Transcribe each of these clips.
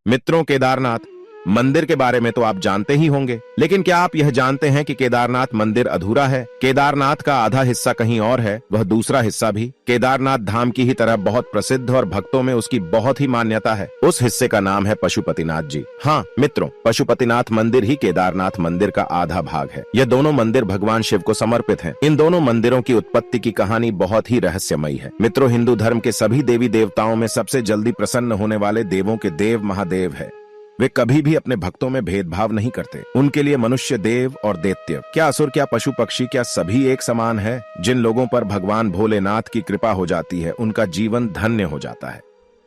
मित्रों, केदारनाथ मंदिर के बारे में तो आप जानते ही होंगे, लेकिन क्या आप यह जानते हैं कि केदारनाथ मंदिर अधूरा है? केदारनाथ का आधा हिस्सा कहीं और है, वह दूसरा हिस्सा भी केदारनाथ धाम की ही तरह बहुत प्रसिद्ध और भक्तों में उसकी बहुत ही मान्यता है। उस हिस्से का नाम है पशुपतिनाथ जी। हाँ मित्रों, पशुपतिनाथ मंदिर ही केदारनाथ मंदिर का आधा भाग है। यह दोनों मंदिर भगवान शिव को समर्पित हैं। इन दोनों मंदिरों की उत्पत्ति की कहानी बहुत ही रहस्यमयी है। मित्रों, हिंदू धर्म के सभी देवी देवताओं में सबसे जल्दी प्रसन्न होने वाले देवों के देव महादेव है। वे कभी भी अपने भक्तों में भेदभाव नहीं करते। उनके लिए मनुष्य, देव और दैत्य, क्या असुर, क्या पशु पक्षी, क्या सभी एक समान है। जिन लोगों पर भगवान भोलेनाथ की कृपा हो जाती है, उनका जीवन धन्य हो जाता है।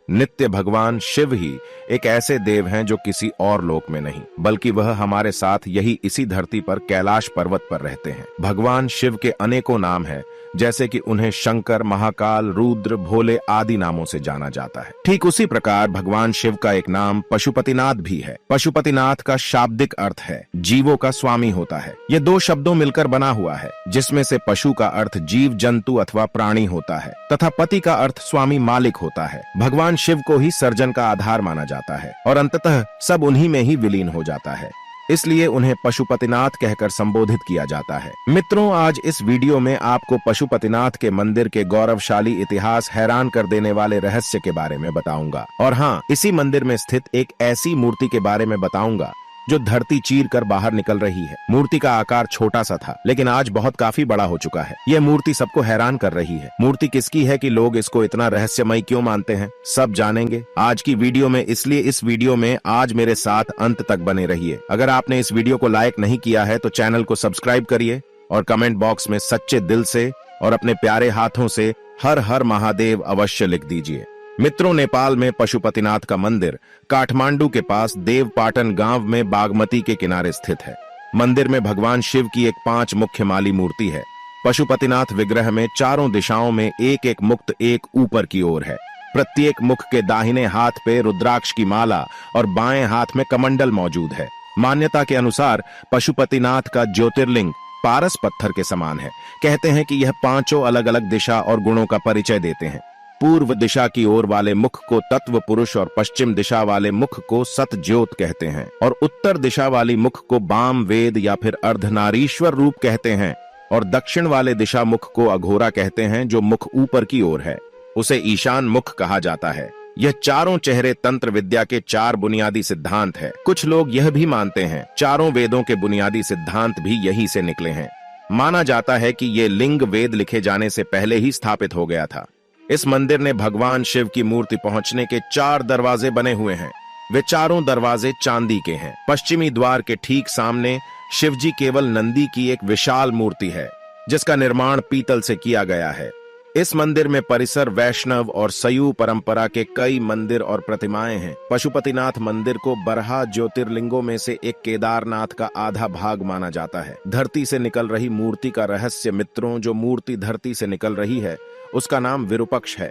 नित्य भगवान शिव ही एक ऐसे देव हैं जो किसी और लोक में नहीं, बल्कि वह हमारे साथ यही इसी धरती पर कैलाश पर्वत पर रहते हैं। भगवान शिव के अनेकों नाम हैं, जैसे कि उन्हें शंकर, महाकाल, रुद्र, भोले आदि नामों से जाना जाता है। ठीक उसी प्रकार भगवान शिव का एक नाम पशुपतिनाथ भी है। पशुपतिनाथ का शाब्दिक अर्थ है जीवों का स्वामी होता है। ये दो शब्दों मिलकर बना हुआ है, जिसमें से पशु का अर्थ जीव जंतु अथवा प्राणी होता है तथा पति का अर्थ स्वामी मालिक होता है। भगवान शिव को ही सर्जन का आधार माना जाता है और अंततः सब उन्हीं में ही विलीन हो जाता है, इसलिए उन्हें पशुपतिनाथ कहकर संबोधित किया जाता है। मित्रों, आज इस वीडियो में आपको पशुपतिनाथ के मंदिर के गौरवशाली इतिहास, हैरान कर देने वाले रहस्य के बारे में बताऊंगा। और हाँ, इसी मंदिर में स्थित एक ऐसी मूर्ति के बारे में बताऊंगा जो धरती चीर कर बाहर निकल रही है। मूर्ति का आकार छोटा सा था, लेकिन आज बहुत काफी बड़ा हो चुका है। यह मूर्ति सबको हैरान कर रही है। मूर्ति किसकी है कि लोग इसको इतना रहस्यमय क्यों मानते हैं, सब जानेंगे आज की वीडियो में। इसलिए इस वीडियो में आज मेरे साथ अंत तक बने रहिए। अगर आपने इस वीडियो को लाइक नहीं किया है तो चैनल को सब्सक्राइब करिए और कमेंट बॉक्स में सच्चे दिल से और अपने प्यारे हाथों से हर हर महादेव अवश्य लिख दीजिए। मित्रों, नेपाल में पशुपतिनाथ का मंदिर काठमांडू के पास देवपाटन गांव में बागमती के किनारे स्थित है। मंदिर में भगवान शिव की एक 5 मुख्य माली मूर्ति है। पशुपतिनाथ विग्रह में चारों दिशाओं में एक एक मुक्त एक ऊपर की ओर है। प्रत्येक मुख के दाहिने हाथ पे रुद्राक्ष की माला और बाएं हाथ में कमंडल मौजूद है। मान्यता के अनुसार पशुपतिनाथ का ज्योतिर्लिंग पारस पत्थर के समान है। कहते हैं कि यह 5 अलग अलग दिशा और गुणों का परिचय देते हैं। पूर्व दिशा की ओर वाले मुख को तत्व पुरुष और पश्चिम दिशा वाले मुख को सत ज्योत कहते हैं और उत्तर दिशा वाली मुख को बाम वेद या फिर अर्धनारीश्वर रूप कहते हैं और दक्षिण वाले दिशा मुख को अघोरा कहते हैं, जो मुख ऊपर की ओर है। उसे ईशान मुख कहा जाता है। यह चारों चेहरे तंत्र विद्या के 4 बुनियादी सिद्धांत है। कुछ लोग यह भी मानते हैं चारों वेदों के बुनियादी सिद्धांत भी यही से निकले हैं। माना जाता है कि ये लिंग वेद लिखे जाने से पहले ही स्थापित हो गया था। इस मंदिर ने भगवान शिव की मूर्ति पहुंचने के 4 दरवाजे बने हुए हैं। वे चारों दरवाजे चांदी के हैं। पश्चिमी द्वार के ठीक सामने शिवजी केवल नंदी की एक विशाल मूर्ति है, जिसका निर्माण पीतल से किया गया है। इस मंदिर में परिसर वैष्णव और शैव परंपरा के कई मंदिर और प्रतिमाएं हैं। पशुपतिनाथ मंदिर को 12 ज्योतिर्लिंगों में से एक केदारनाथ का आधा भाग माना जाता है। धरती से निकल रही मूर्ति का रहस्य। मित्रों, जो मूर्ति धरती से निकल रही है उसका नाम विरूपक्ष है।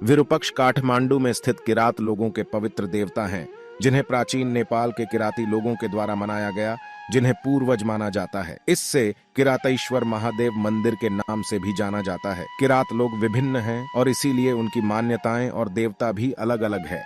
विरूपक्ष काठमांडू में स्थित किरात लोगों के पवित्र देवता हैं, जिन्हें प्राचीन नेपाल के किराती लोगों के द्वारा मनाया गया, जिन्हें पूर्वज माना जाता है। इससे किरातेश्वर महादेव मंदिर के नाम से भी जाना जाता है। किरात लोग विभिन्न हैं और इसीलिए उनकी मान्यताएं और देवता भी अलग अलग है।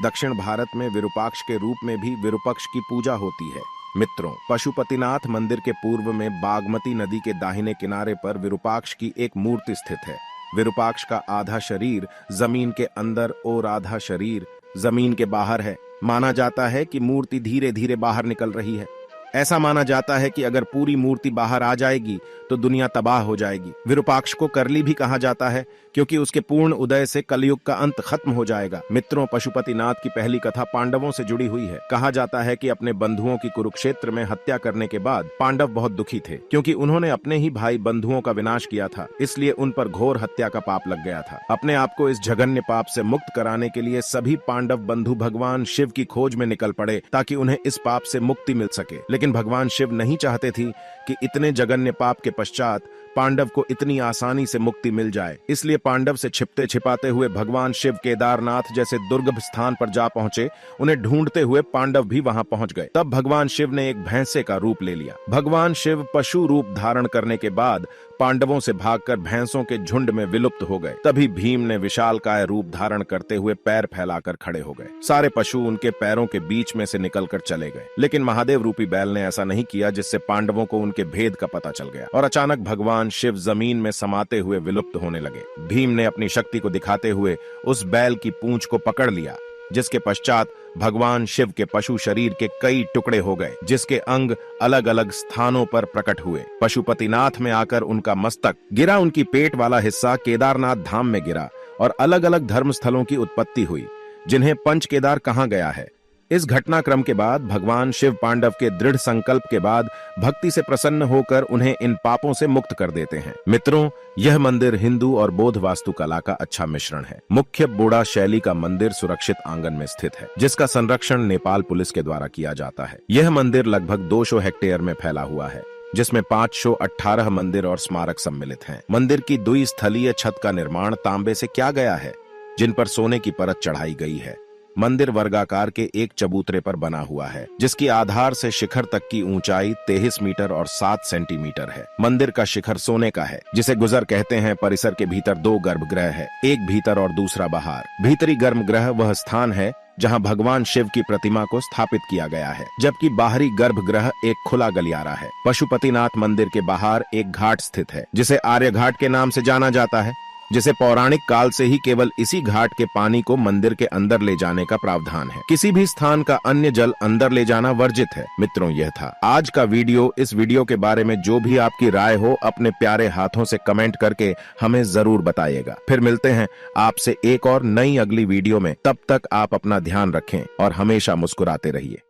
दक्षिण भारत में विरूपाक्ष के रूप में भी विरूपक्ष की पूजा होती है। मित्रों, पशुपतिनाथ मंदिर के पूर्व में बागमती नदी के दाहिने किनारे पर विरूपाक्ष की एक मूर्ति स्थित है। विरूपाक्ष का आधा शरीर जमीन के अंदर और आधा शरीर जमीन के बाहर है। माना जाता है कि मूर्ति धीरे धीरे बाहर निकल रही है। ऐसा माना जाता है कि अगर पूरी मूर्ति बाहर आ जाएगी तो दुनिया तबाह हो जाएगी। विरूपाक्ष को करली भी कहा जाता है, क्योंकि उसके पूर्ण उदय से कलयुग का अंत खत्म हो जाएगा। मित्रों, पशुपतिनाथ की पहली कथा पांडवों से जुड़ी हुई है। कहा जाता है कि अपने बंधुओं की कुरुक्षेत्र में हत्या करने के बाद पांडव बहुत दुखी थे, क्योंकि उन्होंने अपने ही भाई बंधुओं का विनाश किया था। इसलिए उन पर घोर हत्या का पाप लग गया था। अपने आप को इस जघन्य पाप से मुक्त कराने के लिए सभी पांडव बंधु भगवान शिव की खोज में निकल पड़े, ताकि उन्हें इस पाप से मुक्ति मिल सके। लेकिन भगवान शिव नहीं चाहते थे कि इतने जघन्य पाप के पश्चात पांडव को इतनी आसानी से मुक्ति मिल जाए। इसलिए पांडव से छिपते छिपाते हुए भगवान शिव केदारनाथ जैसे दुर्गम स्थान पर जा पहुंचे। उन्हें ढूंढते हुए पांडव भी वहां पहुंच गए। तब भगवान शिव ने एक भैंसे का रूप ले लिया। भगवान शिव पशु रूप धारण करने के बाद पांडवों से भागकर भैंसों के झुंड में विलुप्त हो गए। तभी भीम ने विशालकाय रूप धारण करते हुए पैर फैलाकर खड़े हो गए। सारे पशु उनके पैरों के बीच में से निकलकर चले गए, लेकिन महादेव रूपी बैल ने ऐसा नहीं किया, जिससे पांडवों को उनके भेद का पता चल गया और अचानक भगवान शिव जमीन में समाते हुए विलुप्त होने लगे। भीम ने अपनी शक्ति को दिखाते हुए उस बैल की पूंछ को पकड़ लिया, जिसके पश्चात भगवान शिव के पशु शरीर के कई टुकड़े हो गए, जिसके अंग अलग अलग स्थानों पर प्रकट हुए। पशुपतिनाथ में आकर उनका मस्तक गिरा, उनकी पेट वाला हिस्सा केदारनाथ धाम में गिरा और अलग अलग धर्म स्थलों की उत्पत्ति हुई, जिन्हें पंच केदार कहा गया है। इस घटनाक्रम के बाद भगवान शिव पांडव के दृढ़ संकल्प के बाद भक्ति से प्रसन्न होकर उन्हें इन पापों से मुक्त कर देते हैं। मित्रों, यह मंदिर हिंदू और बौद्ध वास्तुकला का अच्छा मिश्रण है। मुख्य बोड़ा शैली का मंदिर सुरक्षित आंगन में स्थित है, जिसका संरक्षण नेपाल पुलिस के द्वारा किया जाता है। यह मंदिर लगभग 200 हेक्टेयर में फैला हुआ है, जिसमें 518 मंदिर और स्मारक सम्मिलित हैं। मंदिर की द्विस्थलीय छत का निर्माण तांबे से किया गया है, जिन पर सोने की परत चढ़ाई गई है। मंदिर वर्गाकार के एक चबूतरे पर बना हुआ है, जिसकी आधार से शिखर तक की ऊंचाई 23 मीटर और 7 सेंटीमीटर है। मंदिर का शिखर सोने का है, जिसे गुजर कहते हैं। परिसर के भीतर 2 गर्भगृह है, एक भीतर और दूसरा बाहर। भीतरी गर्भगृह वह स्थान है जहां भगवान शिव की प्रतिमा को स्थापित किया गया है, जबकि बाहरी गर्भगृह एक खुला गलियारा है। पशुपतिनाथ मंदिर के बाहर एक घाट स्थित है, जिसे आर्य घाट के नाम से जाना जाता है, जिसे पौराणिक काल से ही केवल इसी घाट के पानी को मंदिर के अंदर ले जाने का प्रावधान है। किसी भी स्थान का अन्य जल अंदर ले जाना वर्जित है। मित्रों, यह था आज का वीडियो। इस वीडियो के बारे में जो भी आपकी राय हो, अपने प्यारे हाथों से कमेंट करके हमें जरूर बताइएगा। फिर मिलते हैं आपसे एक और नई अगली वीडियो में। तब तक आप अपना ध्यान रखें और हमेशा मुस्कुराते रहिए।